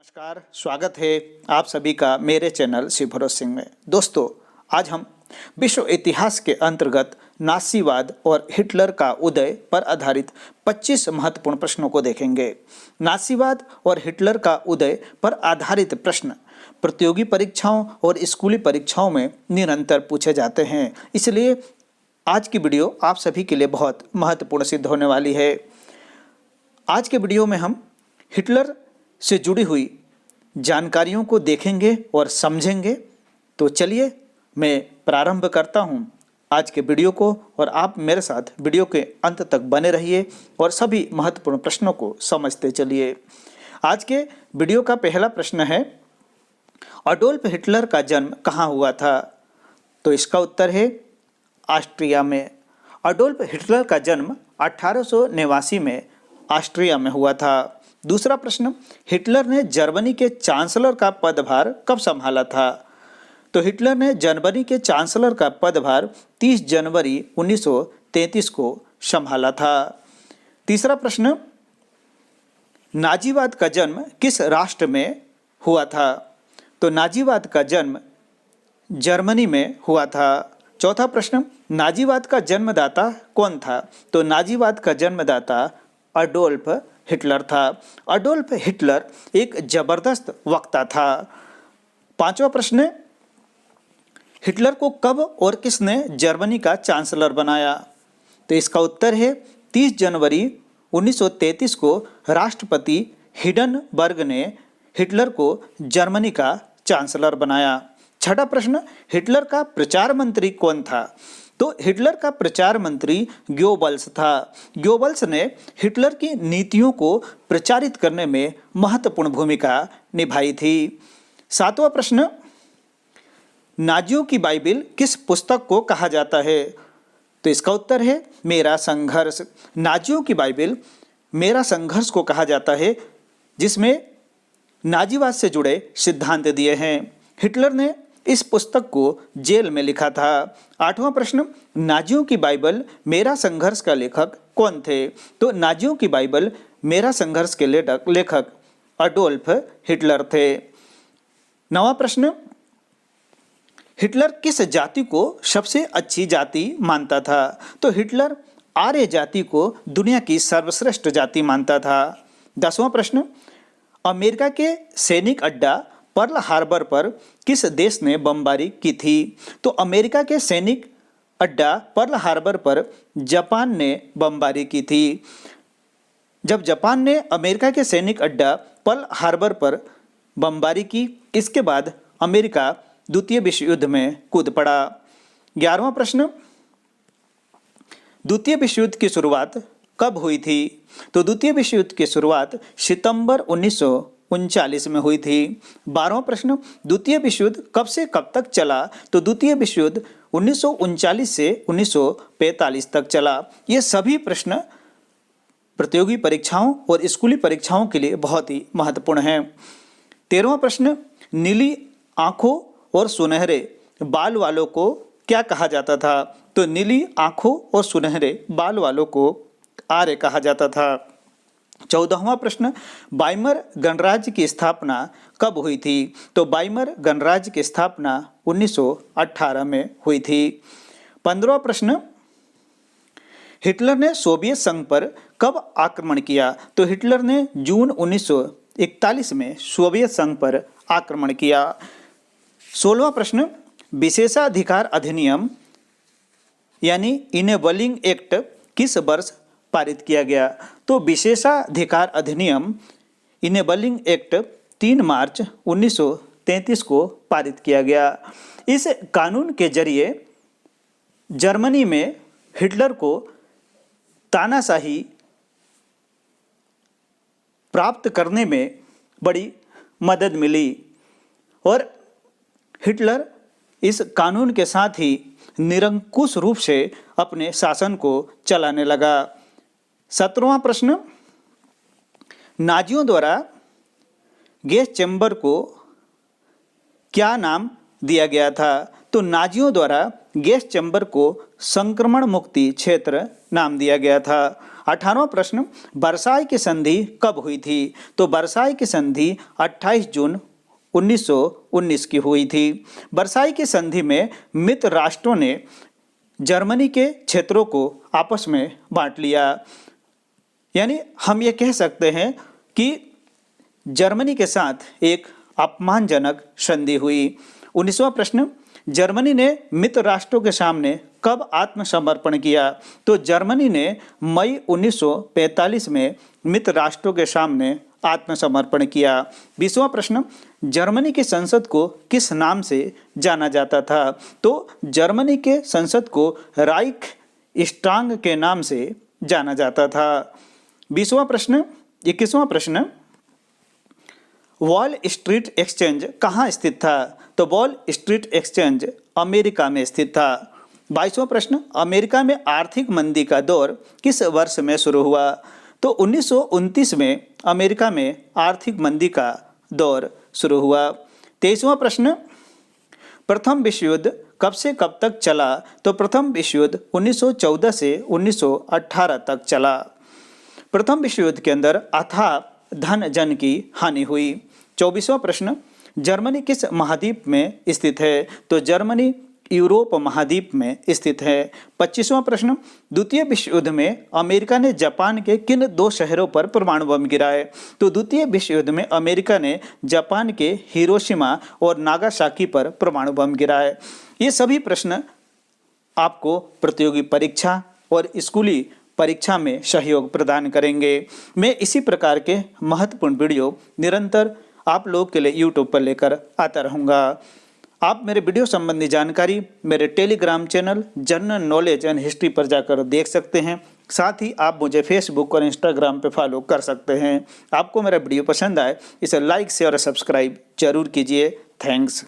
नमस्कार, स्वागत है आप सभी का मेरे चैनल शिव भरोस सिंह में। दोस्तों, आज हम विश्व इतिहास के अंतर्गत नासीवाद और हिटलर का उदय पर आधारित 25 महत्वपूर्ण प्रश्नों को देखेंगे। नासीवाद और हिटलर का उदय पर आधारित प्रश्न प्रतियोगी परीक्षाओं और स्कूली परीक्षाओं में निरंतर पूछे जाते हैं, इसलिए आज की वीडियो आप सभी के लिए बहुत महत्वपूर्ण सिद्ध होने वाली है। आज के वीडियो में हम हिटलर से जुड़ी हुई जानकारियों को देखेंगे और समझेंगे। तो चलिए मैं प्रारंभ करता हूं आज के वीडियो को और आप मेरे साथ वीडियो के अंत तक बने रहिए और सभी महत्वपूर्ण प्रश्नों को समझते चलिए। आज के वीडियो का पहला प्रश्न है, अडोल्फ हिटलर का जन्म कहाँ हुआ था? तो इसका उत्तर है ऑस्ट्रिया में। अडोल्फ हिटलर का जन्म 1889 में ऑस्ट्रिया में हुआ था। दूसरा प्रश्न, हिटलर ने जर्मनी के चांसलर का पदभार कब संभाला था? तो हिटलर ने जर्मनी के चांसलर का पदभार 30 जनवरी 1933 को संभाला था। तीसरा प्रश्न, नाजीवाद का जन्म किस राष्ट्र में हुआ था? तो नाजीवाद का जन्म जर्मनी में हुआ था। चौथा प्रश्न, नाजीवाद का जन्मदाता कौन था? तो नाजीवाद का जन्मदाता अडोल्फ हिटलर था। अडोल्फ हिटलर एक जबरदस्त वक्ता था। पांचवा प्रश्न, हिटलर को कब और किसने जर्मनी का चांसलर बनाया? तो इसका उत्तर है 30 जनवरी 1933 को राष्ट्रपति हिंडनबर्ग ने हिटलर को जर्मनी का चांसलर बनाया। छठा प्रश्न, हिटलर का प्रचार मंत्री कौन था? तो हिटलर का प्रचार मंत्री गोबल्स था। गोबल्स ने हिटलर की नीतियों को प्रचारित करने में महत्वपूर्ण भूमिका निभाई थी। सातवां प्रश्न, नाजियों की बाइबिल किस पुस्तक को कहा जाता है? तो इसका उत्तर है मेरा संघर्ष। नाजियों की बाइबिल मेरा संघर्ष को कहा जाता है, जिसमें नाजीवाद से जुड़े सिद्धांत दिए हैं। हिटलर ने इस पुस्तक को जेल में लिखा था। आठवां प्रश्न, नाजियों की बाइबल मेरा संघर्ष का लेखक कौन थे? तो नाजियों की बाइबल मेरा संघर्ष के लेखक अडोल्फ हिटलर थे। नवां प्रश्न, हिटलर किस जाति को सबसे अच्छी जाति मानता था? तो हिटलर आर्य जाति को दुनिया की सर्वश्रेष्ठ जाति मानता था। 10वां प्रश्न, अमेरिका के सैनिक अड्डा पर्ल हार्बर पर किस देश ने बमबारी की थी? तो अमेरिका के सैनिक अड्डा पर्ल हार्बर पर जापान ने बमबारी की थी। जब जापान ने अमेरिका के सैनिक अड्डा पर्ल हार्बर पर बमबारी की, इसके बाद अमेरिका द्वितीय विश्व युद्ध में कूद पड़ा। 11वां प्रश्न, द्वितीय विश्व युद्ध की शुरुआत कब हुई थी? तो द्वितीय विश्व युद्ध की शुरुआत सितंबर 1939 में हुई थी। 12वां प्रश्न, द्वितीय विश्व युद्ध कब से कब तक चला? तो द्वितीय विश्व युद्ध 1939 से 1945 तक चला। ये सभी प्रश्न प्रतियोगी परीक्षाओं और स्कूली परीक्षाओं के लिए बहुत ही महत्वपूर्ण हैं। 13वां प्रश्न, नीली आंखों और सुनहरे बाल वालों को क्या कहा जाता था? तो नीली आंखों और सुनहरे बाल वालों को आर्य कहा जाता था। 14वां प्रश्न, वाइमर गणराज्य की स्थापना कब हुई थी? तो वाइमर गणराज्य की स्थापना 1918 में हुई थी। 15वां प्रश्न, हिटलर ने सोवियत संघ पर कब आक्रमण किया? तो हिटलर ने जून 1941 में सोवियत संघ पर आक्रमण किया। 16वां प्रश्न, विशेषाधिकार अधिनियम यानी इनेबलिंग एक्ट किस वर्ष पारित किया गया? तो विशेषाधिकार अधिनियम इनेबलिंग एक्ट 3 मार्च 1933 को पारित किया गया। इस कानून के जरिए जर्मनी में हिटलर को तानाशाही प्राप्त करने में बड़ी मदद मिली और हिटलर इस कानून के साथ ही निरंकुश रूप से अपने शासन को चलाने लगा। 17वां प्रश्न, नाजियों द्वारा गैस चैम्बर को क्या नाम दिया गया था? तो नाजियों द्वारा गैस चैम्बर को संक्रमण मुक्ति क्षेत्र नाम दिया गया था। 18वां प्रश्न, वर्साई की संधि कब हुई थी? तो वर्साई की संधि 28 जून 1919 की हुई थी। वर्साई की संधि में मित्र राष्ट्रों ने जर्मनी के क्षेत्रों को आपस में बांट लिया। यानी हम ये कह सकते हैं कि जर्मनी के साथ एक अपमानजनक संधि हुई। 19वां प्रश्न, जर्मनी ने मित्र राष्ट्रों के सामने कब आत्मसमर्पण किया? तो जर्मनी ने मई 1945 में मित्र राष्ट्रों के सामने आत्मसमर्पण किया। 20वां प्रश्न, जर्मनी की संसद को किस नाम से जाना जाता था? तो जर्मनी के संसद को राइख स्टांग के नाम से जाना जाता था। 21वां प्रश्न, वॉल स्ट्रीट एक्सचेंज कहाँ स्थित था? तो वॉल स्ट्रीट एक्सचेंज अमेरिका में स्थित था। 22वां प्रश्न, अमेरिका में आर्थिक मंदी का दौर किस वर्ष में शुरू हुआ? तो 1929 में अमेरिका में आर्थिक मंदी का दौर शुरू हुआ। 23वां प्रश्न, प्रथम विश्व युद्ध कब से कब तक चला? तो प्रथम विश्व युद्ध 1914 से 1918 तक चला। प्रथम विश्व युद्ध के अंदर अथाह धन जन की हानि हुई। 24वां प्रश्न, जर्मनी किस महाद्वीप में स्थित है? तो जर्मनी यूरोप महाद्वीप में स्थित है। 25वां प्रश्न, द्वितीय विश्व युद्ध में अमेरिका ने जापान के किन 2 शहरों पर परमाणु बम गिराए? तो द्वितीय विश्व युद्ध में अमेरिका ने जापान के हिरोशिमा और नागासाकी पर परमाणु बम गिराए। ये सभी प्रश्न आपको प्रतियोगी परीक्षा और स्कूली परीक्षा में सहयोग प्रदान करेंगे। मैं इसी प्रकार के महत्वपूर्ण वीडियो निरंतर आप लोगों के लिए यूट्यूब पर लेकर आता रहूँगा। आप मेरे वीडियो संबंधी जानकारी मेरे Telegram channel general knowledge and history पर जाकर देख सकते हैं। साथ ही आप मुझे फेसबुक और इंस्टाग्राम पर फॉलो कर सकते हैं। आपको मेरा वीडियो पसंद आए इसे लाइक शेयर और सब्सक्राइब जरूर कीजिए। थैंक्स।